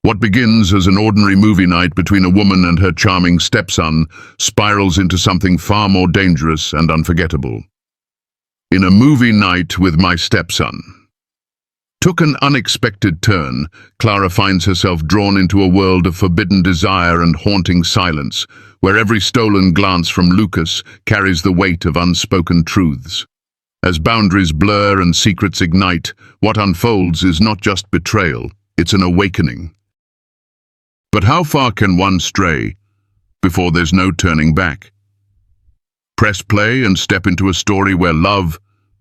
What begins as an ordinary movie night between a woman and her charming stepson spirals into something far more dangerous and unforgettable. In a movie night with my stepson. Took an unexpected turn, Clara finds herself drawn into a world of forbidden desire and haunting silence, where every stolen glance from Lucas carries the weight of unspoken truths. As boundaries blur and secrets ignite, what unfolds is not just betrayal, it's an awakening. But how far can one stray before there's no turning back? Press play and step into a story where love,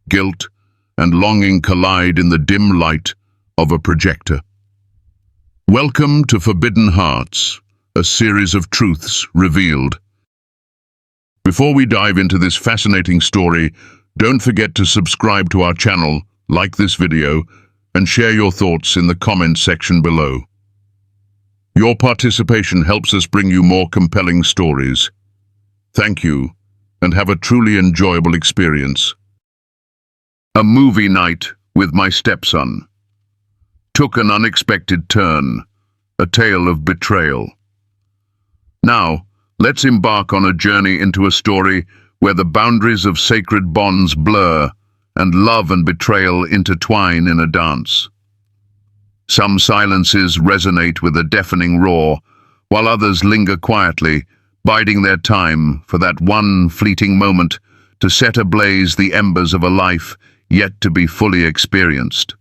guilt, and longing collide in the dim light of a projector. Welcome to Forbidden Hearts, a series of truths revealed. Before we dive into this fascinating story, don't forget to subscribe to our channel, like this video, and share your thoughts in the comments section below. Your participation helps us bring you more compelling stories. Thank you, and have a truly enjoyable experience. A movie night with my stepson. Took an unexpected turn, a tale of betrayal. Now, let's embark on a journey into a story where the boundaries of sacred bonds blur and love and betrayal intertwine in a dance. Some silences resonate with a deafening roar, while others linger quietly, biding their time for that one fleeting moment to set ablaze the embers of a life yet to be fully experienced.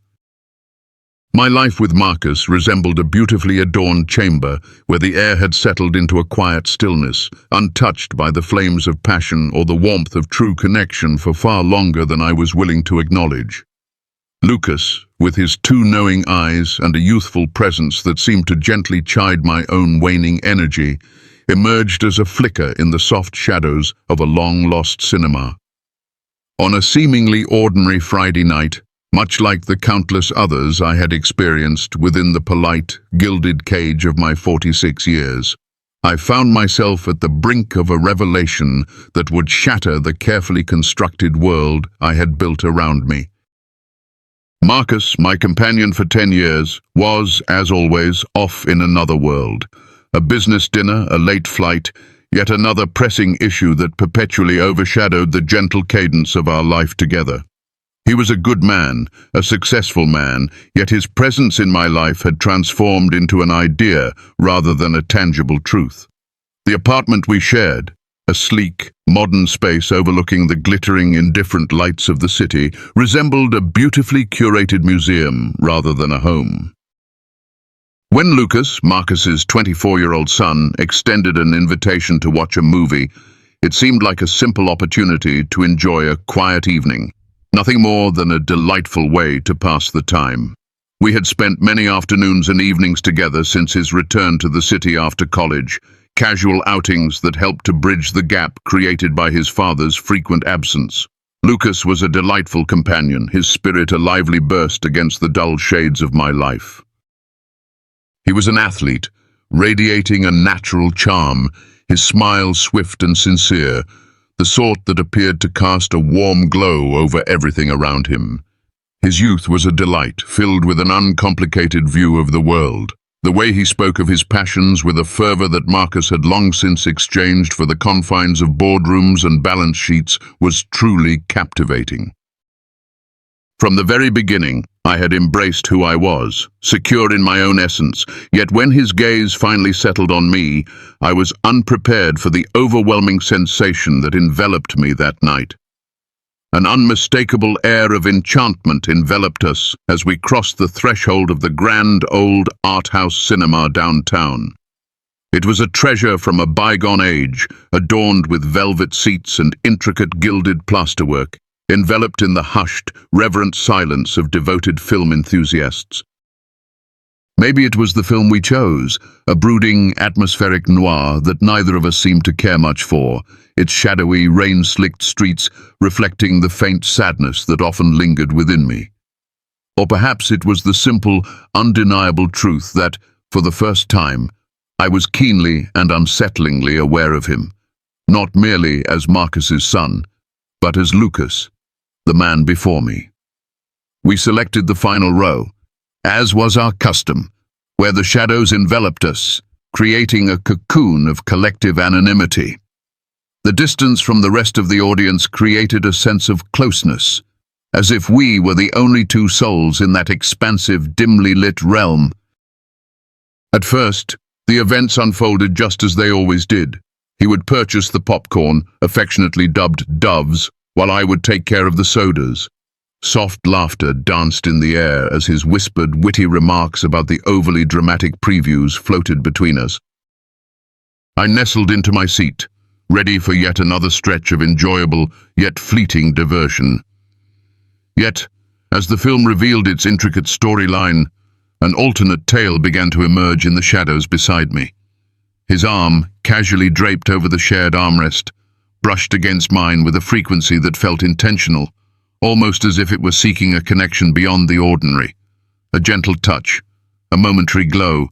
My life with Marcus resembled a beautifully adorned chamber where the air had settled into a quiet stillness, untouched by the flames of passion or the warmth of true connection for far longer than I was willing to acknowledge. Lucas, with his two knowing eyes and a youthful presence that seemed to gently chide my own waning energy, emerged as a flicker in the soft shadows of a long-lost cinema. On a seemingly ordinary Friday night, much like the countless others I had experienced within the polite, gilded cage of my 46 years, I found myself at the brink of a revelation that would shatter the carefully constructed world I had built around me. Marcus, my companion for 10 years, was, as always, off in another world. A business dinner, a late flight, yet another pressing issue that perpetually overshadowed the gentle cadence of our life together. He was a good man, a successful man, yet his presence in my life had transformed into an idea rather than a tangible truth. The apartment we shared, a sleek, modern space overlooking the glittering, indifferent lights of the city, resembled a beautifully curated museum rather than a home. When Lucas, Marcus's 24-year-old son, extended an invitation to watch a movie, it seemed like a simple opportunity to enjoy a quiet evening, nothing more than a delightful way to pass the time. We had spent many afternoons and evenings together since his return to the city after college, casual outings that helped to bridge the gap created by his father's frequent absence. Lucas was a delightful companion, his spirit a lively burst against the dull shades of my life. He was an athlete, radiating a natural charm, his smile swift and sincere, the sort that appeared to cast a warm glow over everything around him. His youth was a delight, filled with an uncomplicated view of the world. The way he spoke of his passions with a fervor that Marcus had long since exchanged for the confines of boardrooms and balance sheets was truly captivating. From the very beginning, I had embraced who I was, secure in my own essence, yet when his gaze finally settled on me, I was unprepared for the overwhelming sensation that enveloped me that night. An unmistakable air of enchantment enveloped us as we crossed the threshold of the grand old art house cinema downtown. It was a treasure from a bygone age, adorned with velvet seats and intricate gilded plasterwork, enveloped in the hushed, reverent silence of devoted film enthusiasts. Maybe it was the film we chose, a brooding, atmospheric noir that neither of us seemed to care much for, its shadowy, rain-slicked streets reflecting the faint sadness that often lingered within me. Or perhaps it was the simple, undeniable truth that, for the first time, I was keenly and unsettlingly aware of him, not merely as Marcus's son, but as Lucas, the man before me. We selected the final row, as was our custom, where the shadows enveloped us, creating a cocoon of collective anonymity. The distance from the rest of the audience created a sense of closeness, as if we were the only two souls in that expansive, dimly lit realm. At first, the events unfolded just as they always did. He would purchase the popcorn, affectionately dubbed doves, while I would take care of the sodas. Soft laughter danced in the air as his whispered, witty remarks about the overly dramatic previews floated between us. I nestled into my seat, ready for yet another stretch of enjoyable, yet fleeting diversion. Yet, as the film revealed its intricate storyline, an alternate tale began to emerge in the shadows beside me. His arm, casually draped over the shared armrest, brushed against mine with a frequency that felt intentional, almost as if it were seeking a connection beyond the ordinary. A gentle touch, a momentary glow.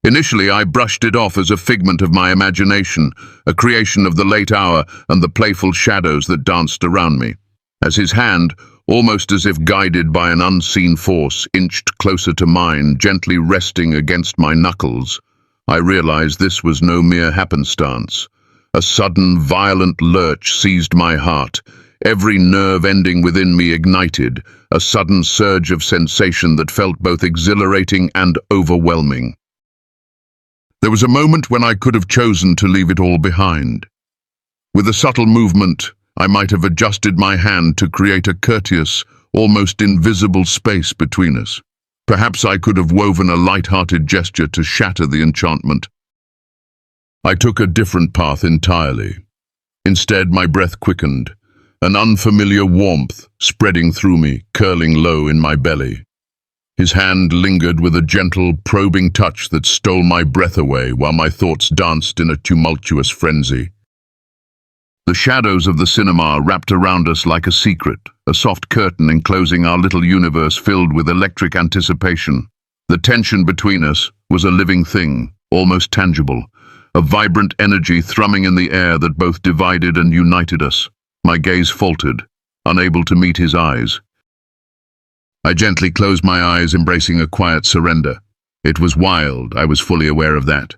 Initially, I brushed it off as a figment of my imagination, a creation of the late hour and the playful shadows that danced around me. As his hand, almost as if guided by an unseen force, inched closer to mine, gently resting against my knuckles, I realized this was no mere happenstance. A sudden, violent lurch seized my heart, every nerve ending within me ignited, a sudden surge of sensation that felt both exhilarating and overwhelming. There was a moment when I could have chosen to leave it all behind. With a subtle movement, I might have adjusted my hand to create a courteous, almost invisible space between us. Perhaps I could have woven a light-hearted gesture to shatter the enchantment. I took a different path entirely. Instead, my breath quickened, an unfamiliar warmth spreading through me, curling low in my belly. His hand lingered with a gentle, probing touch that stole my breath away while my thoughts danced in a tumultuous frenzy. The shadows of the cinema wrapped around us like a secret, a soft curtain enclosing our little universe filled with electric anticipation. The tension between us was a living thing, almost tangible, a vibrant energy thrumming in the air that both divided and united us. My gaze faltered, unable to meet his eyes. I gently closed my eyes, embracing a quiet surrender. It was wild, I was fully aware of that.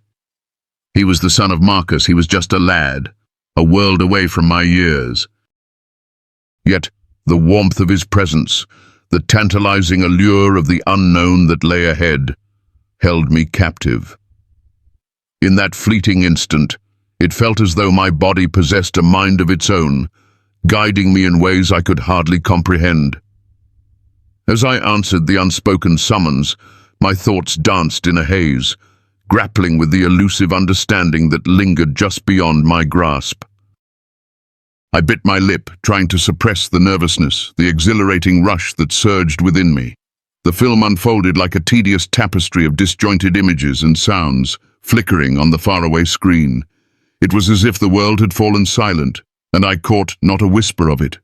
He was the son of Marcus, he was just a lad, a world away from my years. Yet, the warmth of his presence, the tantalizing allure of the unknown that lay ahead, held me captive. In that fleeting instant, it felt as though my body possessed a mind of its own, guiding me in ways I could hardly comprehend. As I answered the unspoken summons, my thoughts danced in a haze, grappling with the elusive understanding that lingered just beyond my grasp. I bit my lip, trying to suppress the nervousness, the exhilarating rush that surged within me. The film unfolded like a tedious tapestry of disjointed images and sounds, flickering on the faraway screen. It was as if the world had fallen silent, and I caught not a whisper of it.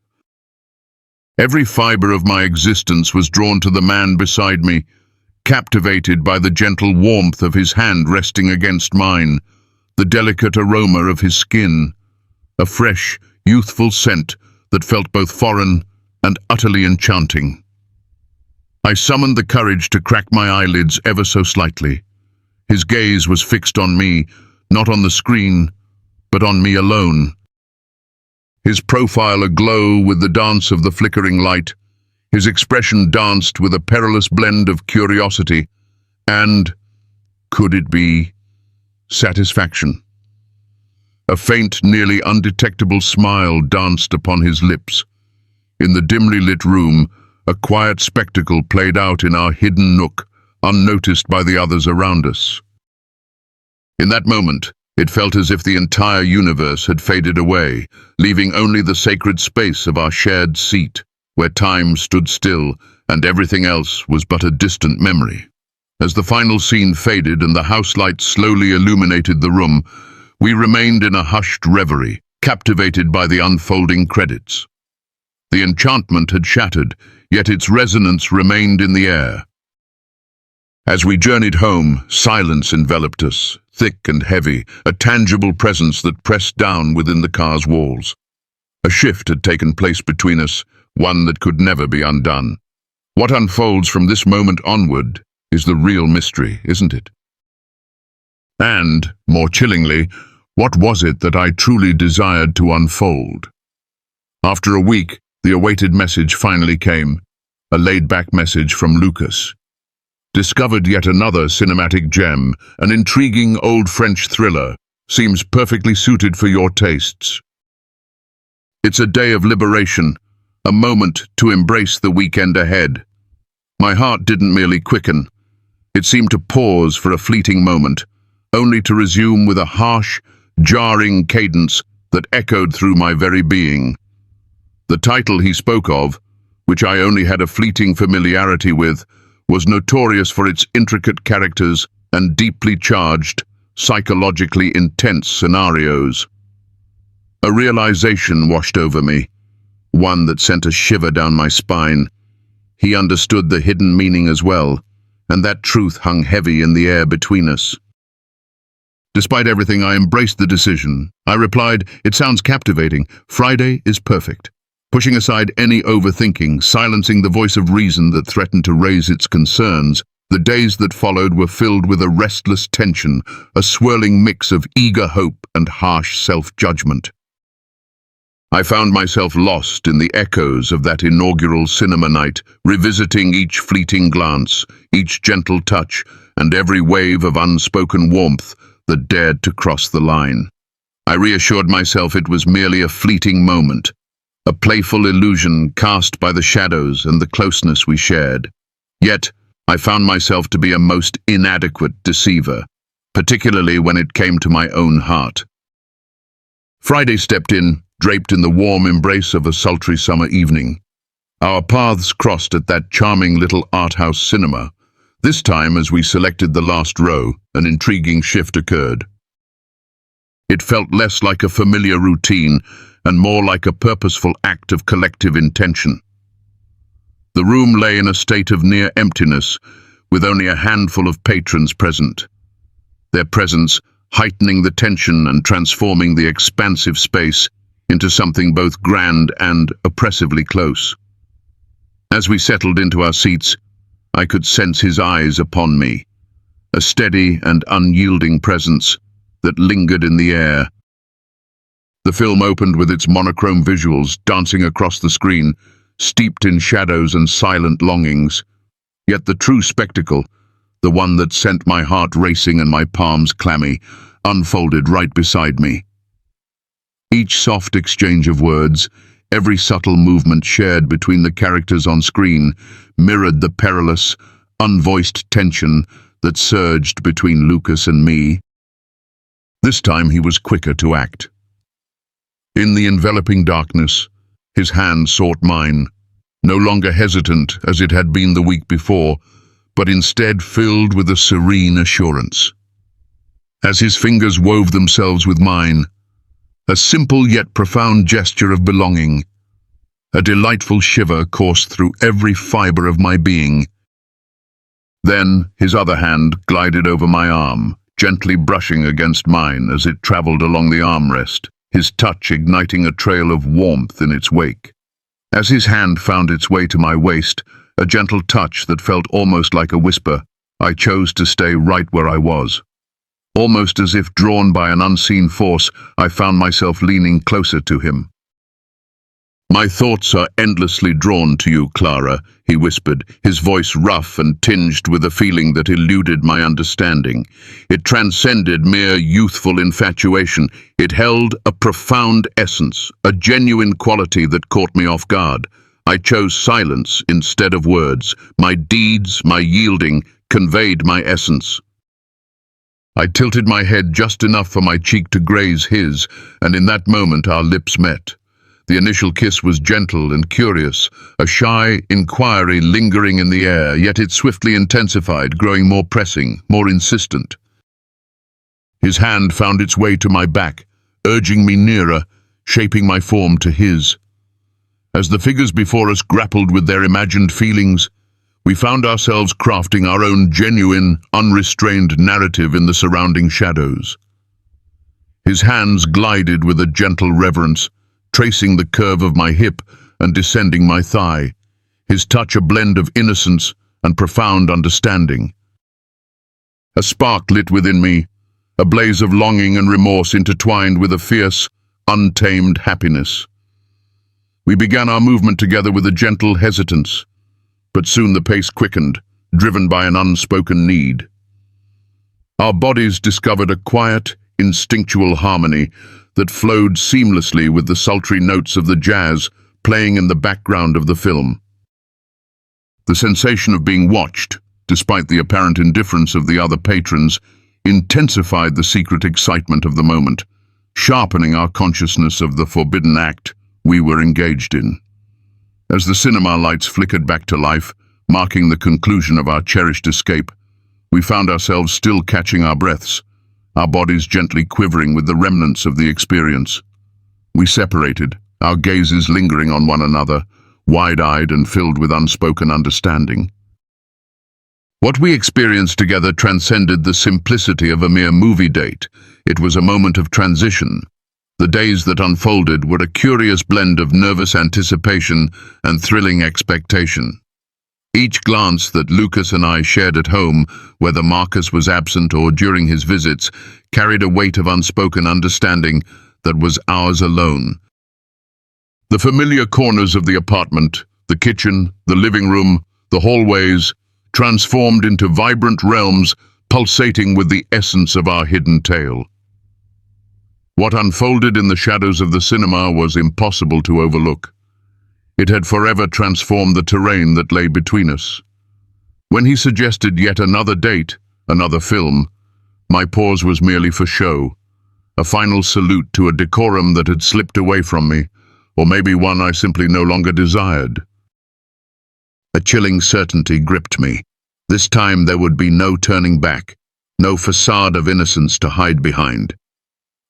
Every fiber of my existence was drawn to the man beside me, captivated by the gentle warmth of his hand resting against mine, the delicate aroma of his skin, a fresh, youthful scent that felt both foreign and utterly enchanting. I summoned the courage to crack my eyelids ever so slightly. His gaze was fixed on me, not on the screen, but on me alone. His profile aglow with the dance of the flickering light, his expression danced with a perilous blend of curiosity and, could it be, satisfaction. A faint, nearly undetectable smile danced upon his lips. In the dimly lit room, a quiet spectacle played out in our hidden nook, unnoticed by the others around us. In that moment, it felt as if the entire universe had faded away, leaving only the sacred space of our shared seat, where time stood still and everything else was but a distant memory. As the final scene faded and the house lights slowly illuminated the room, we remained in a hushed reverie, captivated by the unfolding credits. The enchantment had shattered, yet its resonance remained in the air. As we journeyed home, silence enveloped us, thick and heavy, a tangible presence that pressed down within the car's walls. A shift had taken place between us, one that could never be undone. What unfolds from this moment onward is the real mystery, isn't it? And, more chillingly, what was it that I truly desired to unfold? After a week, the awaited message finally came, a laid-back message from Lucas. Discovered yet another cinematic gem, an intriguing old French thriller, seems perfectly suited for your tastes. It's a day of liberation, a moment to embrace the weekend ahead. My heart didn't merely quicken. It seemed to pause for a fleeting moment, only to resume with a harsh, jarring cadence that echoed through my very being. The title he spoke of, which I only had a fleeting familiarity with, was notorious for its intricate characters and deeply charged, psychologically intense scenarios. A realization washed over me, one that sent a shiver down my spine. He understood the hidden meaning as well, and that truth hung heavy in the air between us. Despite everything, I embraced the decision. I replied, "It sounds captivating. Friday is perfect." Pushing aside any overthinking, silencing the voice of reason that threatened to raise its concerns, the days that followed were filled with a restless tension, a swirling mix of eager hope and harsh self-judgment. I found myself lost in the echoes of that inaugural cinema night, revisiting each fleeting glance, each gentle touch, and every wave of unspoken warmth that dared to cross the line. I reassured myself it was merely a fleeting moment, a playful illusion cast by the shadows and the closeness we shared. Yet, I found myself to be a most inadequate deceiver, particularly when it came to my own heart. Friday stepped in, draped in the warm embrace of a sultry summer evening. Our paths crossed at that charming little art house cinema. This time, as we selected the last row, an intriguing shift occurred. It felt less like a familiar routine and more like a purposeful act of collective intention. The room lay in a state of near emptiness, with only a handful of patrons present. Their presence heightening the tension and transforming the expansive space into something both grand and oppressively close. As we settled into our seats, I could sense his eyes upon me, a steady and unyielding presence that lingered in the air. The film opened with its monochrome visuals dancing across the screen, steeped in shadows and silent longings. Yet the true spectacle, the one that sent my heart racing and my palms clammy, unfolded right beside me. Each soft exchange of words, every subtle movement shared between the characters on screen, mirrored the perilous, unvoiced tension that surged between Lucas and me. This time he was quicker to act. In the enveloping darkness, his hand sought mine, no longer hesitant as it had been the week before, but instead filled with a serene assurance. As his fingers wove themselves with mine, a simple yet profound gesture of belonging, a delightful shiver coursed through every fiber of my being. Then his other hand glided over my arm, gently brushing against mine as it traveled along the armrest, his touch igniting a trail of warmth in its wake. As his hand found its way to my waist, a gentle touch that felt almost like a whisper, I chose to stay right where I was. Almost as if drawn by an unseen force, I found myself leaning closer to him. "My thoughts are endlessly drawn to you, Clara," he whispered, his voice rough and tinged with a feeling that eluded my understanding. It transcended mere youthful infatuation. It held a profound essence, a genuine quality that caught me off guard. I chose silence instead of words. My deeds, my yielding, conveyed my essence. I tilted my head just enough for my cheek to graze his, and in that moment our lips met. The initial kiss was gentle and curious, a shy inquiry lingering in the air, yet it swiftly intensified, growing more pressing, more insistent. His hand found its way to my back, urging me nearer, shaping my form to his. As the figures before us grappled with their imagined feelings, we found ourselves crafting our own genuine, unrestrained narrative in the surrounding shadows. His hands glided with a gentle reverence, tracing the curve of my hip and descending my thigh, his touch a blend of innocence and profound understanding. A spark lit within me, a blaze of longing and remorse intertwined with a fierce, untamed happiness. We began our movement together with a gentle hesitance, but soon the pace quickened, driven by an unspoken need. Our bodies discovered a quiet, instinctual harmony that flowed seamlessly with the sultry notes of the jazz playing in the background of the film. The sensation of being watched, despite the apparent indifference of the other patrons, intensified the secret excitement of the moment, sharpening our consciousness of the forbidden act we were engaged in. As the cinema lights flickered back to life, marking the conclusion of our cherished escape, we found ourselves still catching our breaths, our bodies gently quivering with the remnants of the experience. We separated, our gazes lingering on one another, wide-eyed and filled with unspoken understanding. What we experienced together transcended the simplicity of a mere movie date. It was a moment of transition. The days that unfolded were a curious blend of nervous anticipation and thrilling expectation. Each glance that Lucas and I shared at home, whether Marcus was absent or during his visits, carried a weight of unspoken understanding that was ours alone. The familiar corners of the apartment, the kitchen, the living room, the hallways, transformed into vibrant realms pulsating with the essence of our hidden tale. What unfolded in the shadows of the cinema was impossible to overlook. It had forever transformed the terrain that lay between us. When he suggested yet another date, another film, my pause was merely for show, a final salute to a decorum that had slipped away from me, or maybe one I simply no longer desired. A chilling certainty gripped me. This time there would be no turning back, no facade of innocence to hide behind.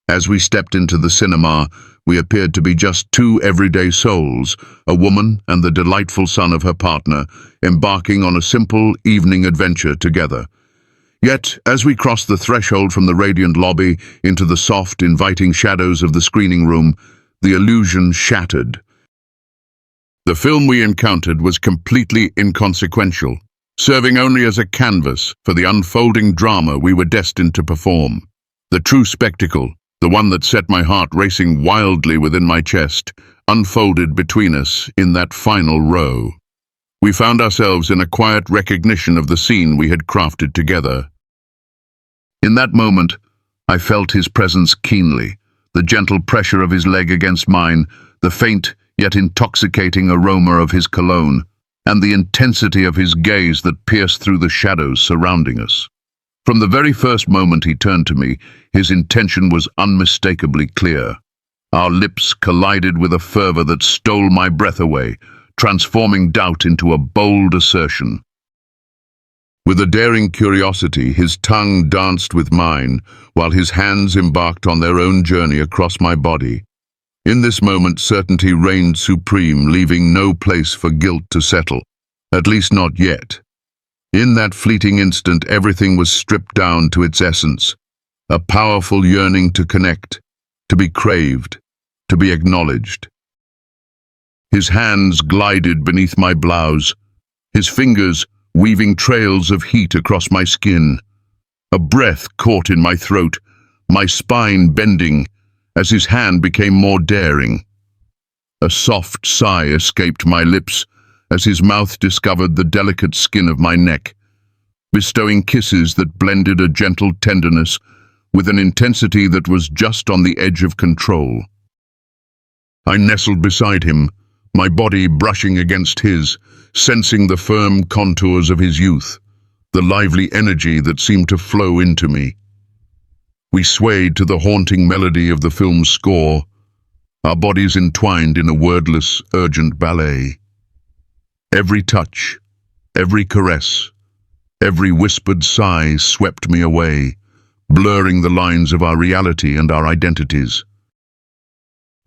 As we stepped into the cinema, we appeared to be just two everyday souls, a woman and the delightful son of her partner, embarking on a simple evening adventure together. Yet, as we crossed the threshold from the radiant lobby into the soft, inviting shadows of the screening room, the illusion shattered. The film we encountered was completely inconsequential, serving only as a canvas for the unfolding drama we were destined to perform. The true spectacle, the one that set my heart racing wildly within my chest, unfolded between us in that final row. We found ourselves in a quiet recognition of the scene we had crafted together. In that moment, I felt his presence keenly, the gentle pressure of his leg against mine, the faint yet intoxicating aroma of his cologne, and the intensity of his gaze that pierced through the shadows surrounding us. From the very first moment he turned to me, his intention was unmistakably clear. Our lips collided with a fervor that stole my breath away, transforming doubt into a bold assertion. With a daring curiosity, his tongue danced with mine, while his hands embarked on their own journey across my body. In this moment, certainty reigned supreme, leaving no place for guilt to settle, at least not yet. In that fleeting instant, everything was stripped down to its essence, a powerful yearning to connect, to be craved, to be acknowledged. His hands glided beneath my blouse, his fingers weaving trails of heat across my skin. A breath caught in my throat, my spine bending, as his hand became more daring. A soft sigh escaped my lips as his mouth discovered the delicate skin of my neck, bestowing kisses that blended a gentle tenderness with an intensity that was just on the edge of control. I nestled beside him, my body brushing against his, sensing the firm contours of his youth, the lively energy that seemed to flow into me. We swayed to the haunting melody of the film's score, our bodies entwined in a wordless, urgent ballet. Every touch, every caress, every whispered sigh swept me away, blurring the lines of our reality and our identities.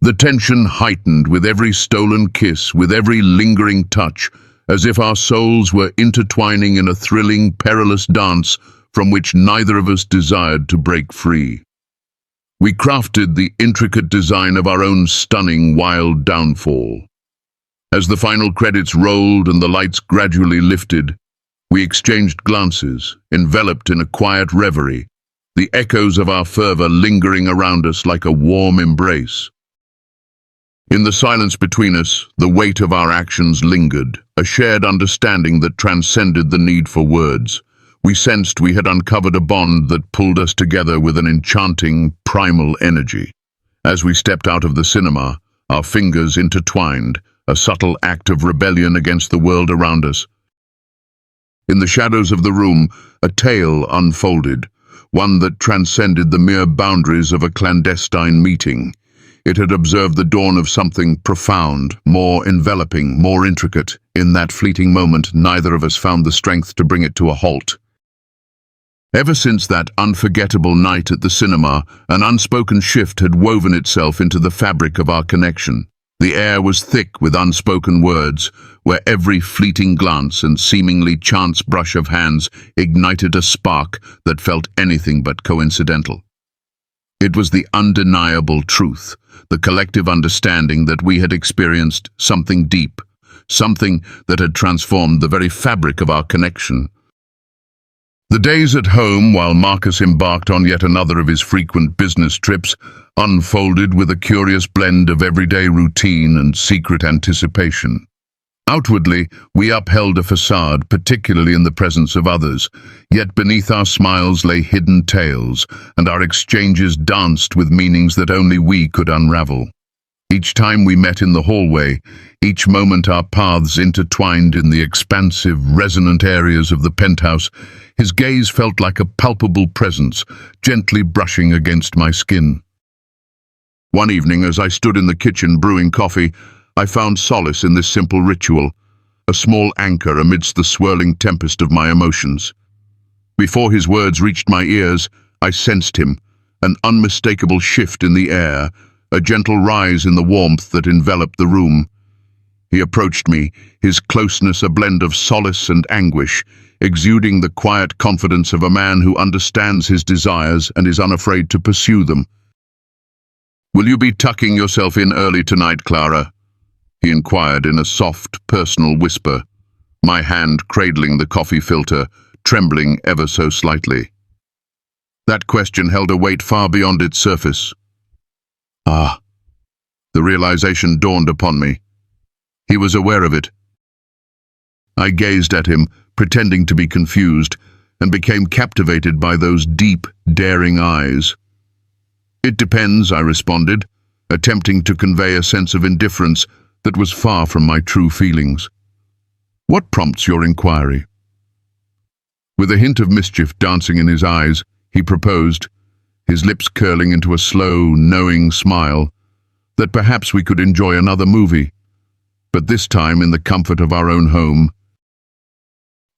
The tension heightened with every stolen kiss, with every lingering touch, as if our souls were intertwining in a thrilling, perilous dance from which neither of us desired to break free. We crafted the intricate design of our own stunning, wild downfall. As the final credits rolled and the lights gradually lifted, We exchanged glances, enveloped in a quiet reverie, the echoes of our fervor lingering around us like a warm embrace. In the silence between us, the weight of our actions lingered, a shared understanding that transcended the need for words. We sensed we had uncovered a bond that pulled us together with an enchanting, primal energy. As we stepped out of the cinema, our fingers intertwined, a subtle act of rebellion against the world around us. In the shadows of the room, a tale unfolded, one that transcended the mere boundaries of a clandestine meeting. It had observed the dawn of something profound, more enveloping, more intricate. In that fleeting moment, neither of us found the strength to bring it to a halt. Ever since that unforgettable night at the cinema, an unspoken shift had woven itself into the fabric of our connection. The air was thick with unspoken words, where every fleeting glance and seemingly chance brush of hands ignited a spark that felt anything but coincidental. It was the undeniable truth, the collective understanding that we had experienced something deep, something that had transformed the very fabric of our connection. The days at home, while Marcus embarked on yet another of his frequent business trips, unfolded with a curious blend of everyday routine and secret anticipation. Outwardly, we upheld a facade, particularly in the presence of others, yet beneath our smiles lay hidden tales, and our exchanges danced with meanings that only we could unravel. Each time we met in the hallway, each moment our paths intertwined in the expansive, resonant areas of the penthouse, his gaze felt like a palpable presence, gently brushing against my skin. One evening, as I stood in the kitchen brewing coffee, I found solace in this simple ritual, a small anchor amidst the swirling tempest of my emotions. Before his words reached my ears, I sensed him, an unmistakable shift in the air, a gentle rise in the warmth that enveloped the room. He approached me, his closeness a blend of solace and anguish, exuding the quiet confidence of a man who understands his desires and is unafraid to pursue them. "Will you be tucking yourself in early tonight, Clara?" he inquired in a soft, personal whisper, my hand cradling the coffee filter, trembling ever so slightly. That question held a weight far beyond its surface. Ah, the realization dawned upon me. He was aware of it. I gazed at him, pretending to be confused, and became captivated by those deep, daring eyes. "It depends," I responded, attempting to convey a sense of indifference that was far from my true feelings. "What prompts your inquiry?" With a hint of mischief dancing in his eyes, he proposed, his lips curling into a slow, knowing smile, that perhaps we could enjoy another movie, but this time in the comfort of our own home.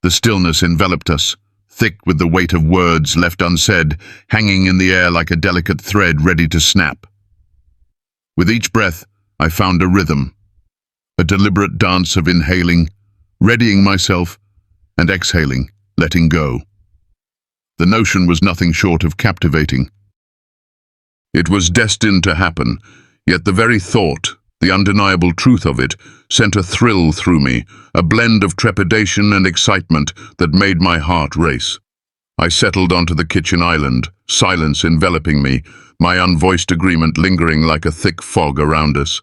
The stillness enveloped us, thick with the weight of words left unsaid, hanging in the air like a delicate thread ready to snap. With each breath, I found a rhythm, a deliberate dance of inhaling, readying myself, and exhaling, letting go. The notion was nothing short of captivating. It was destined to happen, yet the very thought, the undeniable truth of it, sent a thrill through me, a blend of trepidation and excitement that made my heart race. I settled onto the kitchen island, silence enveloping me, my unvoiced agreement lingering like a thick fog around us.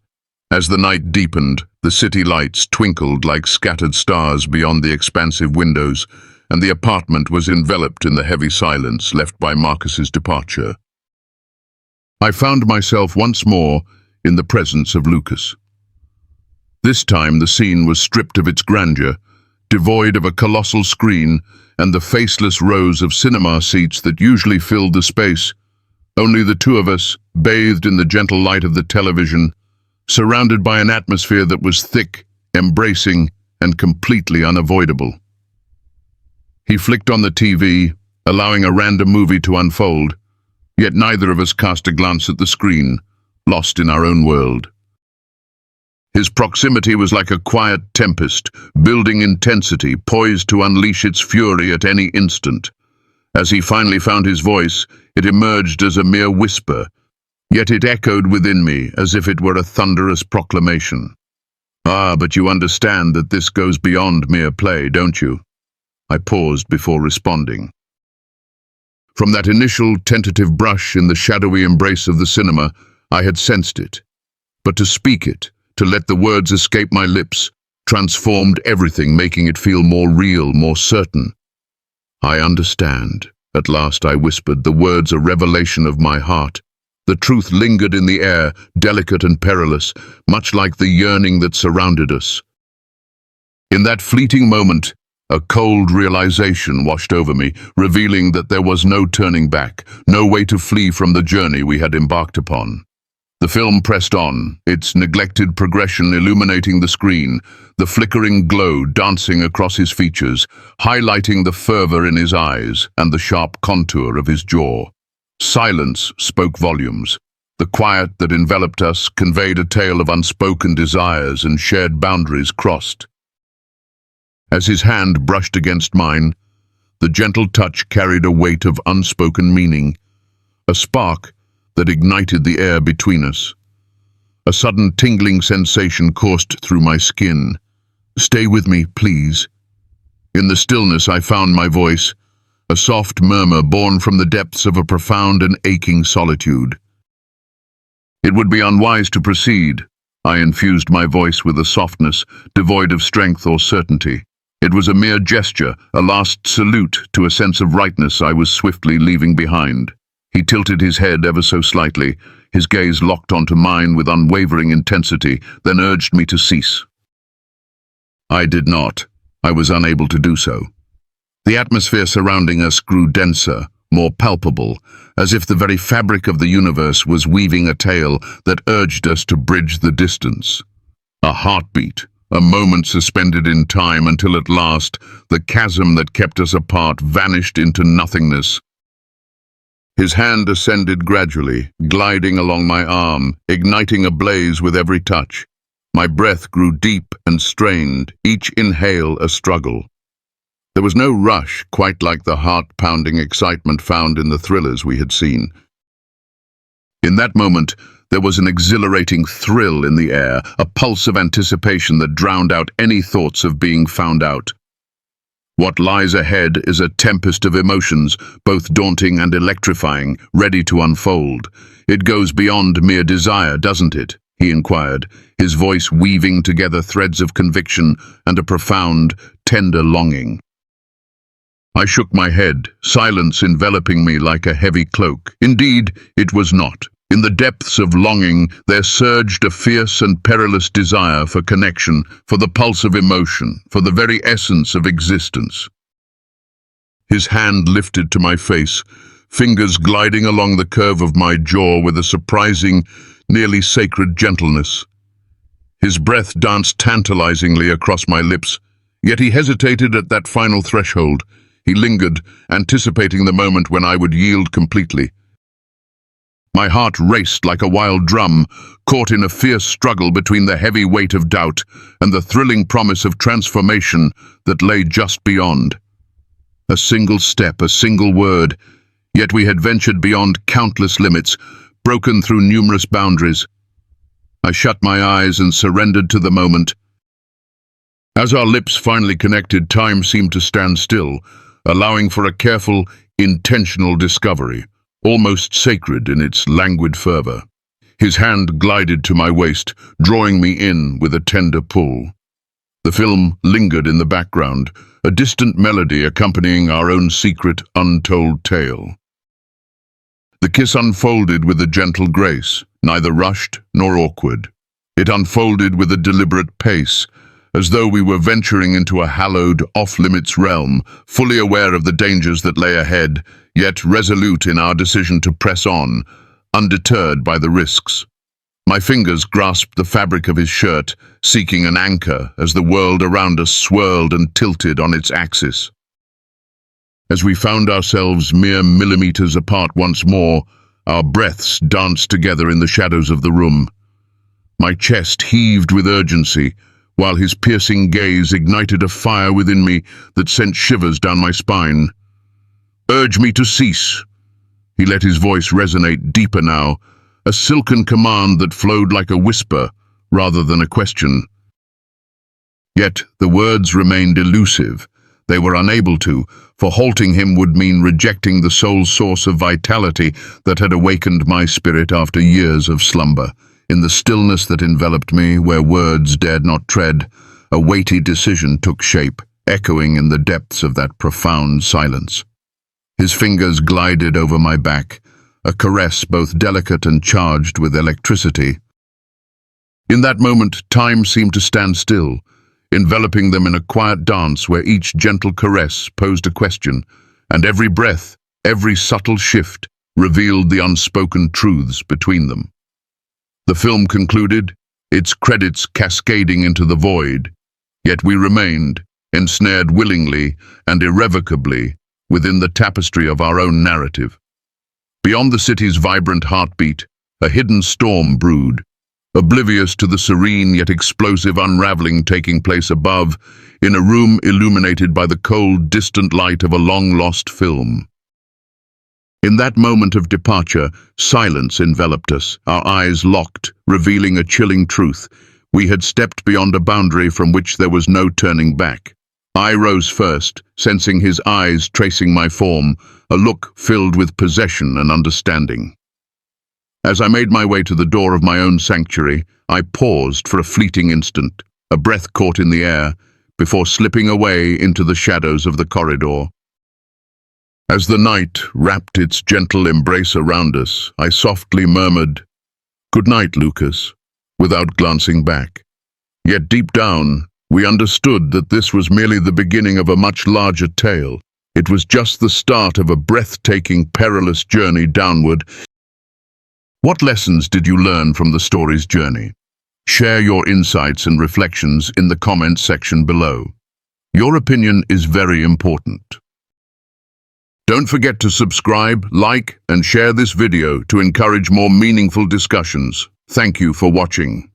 As the night deepened, the city lights twinkled like scattered stars beyond the expansive windows, and the apartment was enveloped in the heavy silence left by Marcus's departure. I found myself once more in the presence of Lucas. This time the scene was stripped of its grandeur, devoid of a colossal screen and the faceless rows of cinema seats that usually filled the space. Only the two of us, bathed in the gentle light of the television, surrounded by an atmosphere that was thick, embracing, and completely unavoidable. He flicked on the TV, allowing a random movie to unfold, yet neither of us cast a glance at the screen, lost in our own world. His proximity was like a quiet tempest, building intensity, poised to unleash its fury at any instant. As he finally found his voice, it emerged as a mere whisper, yet it echoed within me as if it were a thunderous proclamation. "Ah, but you understand that this goes beyond mere play, don't you?" I paused before responding. From that initial tentative brush in the shadowy embrace of the cinema, I had sensed it. But to speak it, to let the words escape my lips, transformed everything, making it feel more real, more certain. "I understand," at last I whispered, the words a revelation of my heart. The truth lingered in the air, delicate and perilous, much like the yearning that surrounded us. In that fleeting moment, a cold realization washed over me, revealing that there was no turning back, no way to flee from the journey we had embarked upon. The film pressed on, its neglected progression illuminating the screen, the flickering glow dancing across his features, highlighting the fervor in his eyes and the sharp contour of his jaw. Silence spoke volumes. The quiet that enveloped us conveyed a tale of unspoken desires and shared boundaries crossed. As his hand brushed against mine, the gentle touch carried a weight of unspoken meaning, a spark that ignited the air between us. A sudden tingling sensation coursed through my skin. "Stay with me, please." In the stillness I found my voice, a soft murmur born from the depths of a profound and aching solitude. It would be unwise to proceed. I infused my voice with a softness devoid of strength or certainty. It was a mere gesture, a last salute to a sense of rightness I was swiftly leaving behind. He tilted his head ever so slightly, his gaze locked onto mine with unwavering intensity, then urged me to cease. I did not. I was unable to do so. The atmosphere surrounding us grew denser, more palpable, as if the very fabric of the universe was weaving a tale that urged us to bridge the distance. A heartbeat, a moment suspended in time until at last the chasm that kept us apart vanished into nothingness. His hand ascended gradually, gliding along my arm, igniting a blaze with every touch. My breath grew deep and strained, each inhale a struggle. There was no rush, quite like the heart-pounding excitement found in the thrillers we had seen. In that moment, there was an exhilarating thrill in the air, a pulse of anticipation that drowned out any thoughts of being found out. What lies ahead is a tempest of emotions, both daunting and electrifying, ready to unfold. "It goes beyond mere desire, doesn't it?" he inquired, his voice weaving together threads of conviction and a profound, tender longing. I shook my head, silence enveloping me like a heavy cloak. Indeed, it was not. In the depths of longing, there surged a fierce and perilous desire for connection, for the pulse of emotion, for the very essence of existence. His hand lifted to my face, fingers gliding along the curve of my jaw with a surprising, nearly sacred gentleness. His breath danced tantalizingly across my lips, yet he hesitated at that final threshold. He lingered, anticipating the moment when I would yield completely. My heart raced like a wild drum, caught in a fierce struggle between the heavy weight of doubt and the thrilling promise of transformation that lay just beyond. A single step, a single word, yet we had ventured beyond countless limits, broken through numerous boundaries. I shut my eyes and surrendered to the moment. As our lips finally connected, time seemed to stand still, allowing for a careful, intentional discovery, almost sacred in its languid fervor. His hand glided to my waist, drawing me in with a tender pull. The film lingered in the background, a distant melody accompanying our own secret, untold tale. The kiss unfolded with a gentle grace, neither rushed nor awkward. It unfolded with a deliberate pace, as though we were venturing into a hallowed, off-limits realm, fully aware of the dangers that lay ahead, yet resolute in our decision to press on, undeterred by the risks. My fingers grasped the fabric of his shirt, seeking an anchor as the world around us swirled and tilted on its axis. As we found ourselves mere millimeters apart once more, our breaths danced together in the shadows of the room. My chest heaved with urgency, while his piercing gaze ignited a fire within me that sent shivers down my spine. "Urge me to cease." He let his voice resonate deeper now, a silken command that flowed like a whisper rather than a question. Yet the words remained elusive, They were unable to, for halting him would mean rejecting the sole source of vitality that had awakened my spirit after years of slumber. In the stillness that enveloped me, where words dared not tread, a weighty decision took shape, echoing in the depths of that profound silence. His fingers glided over my back, a caress both delicate and charged with electricity. In that moment, time seemed to stand still, enveloping them in a quiet dance where each gentle caress posed a question, and every breath, every subtle shift, revealed the unspoken truths between them. The film concluded, its credits cascading into the void, yet we remained, ensnared willingly and irrevocably, within the tapestry of our own narrative. Beyond the city's vibrant heartbeat, a hidden storm brewed, oblivious to the serene yet explosive unraveling taking place above, in a room illuminated by the cold, distant light of a long-lost film. In that moment of departure, silence enveloped us, our eyes locked, revealing a chilling truth. We had stepped beyond a boundary from which there was no turning back. I rose first, sensing his eyes tracing my form, a look filled with possession and understanding. As I made my way to the door of my own sanctuary, I paused for a fleeting instant, a breath caught in the air, before slipping away into the shadows of the corridor. As the night wrapped its gentle embrace around us, I softly murmured, "Good night, Lucas," without glancing back. Yet deep down, we understood that this was merely the beginning of a much larger tale. It was just the start of a breathtaking, perilous journey downward. What lessons did you learn from the story's journey? Share your insights and reflections in the comments section below. Your opinion is very important. Don't forget to subscribe, like, and share this video to encourage more meaningful discussions. Thank you for watching.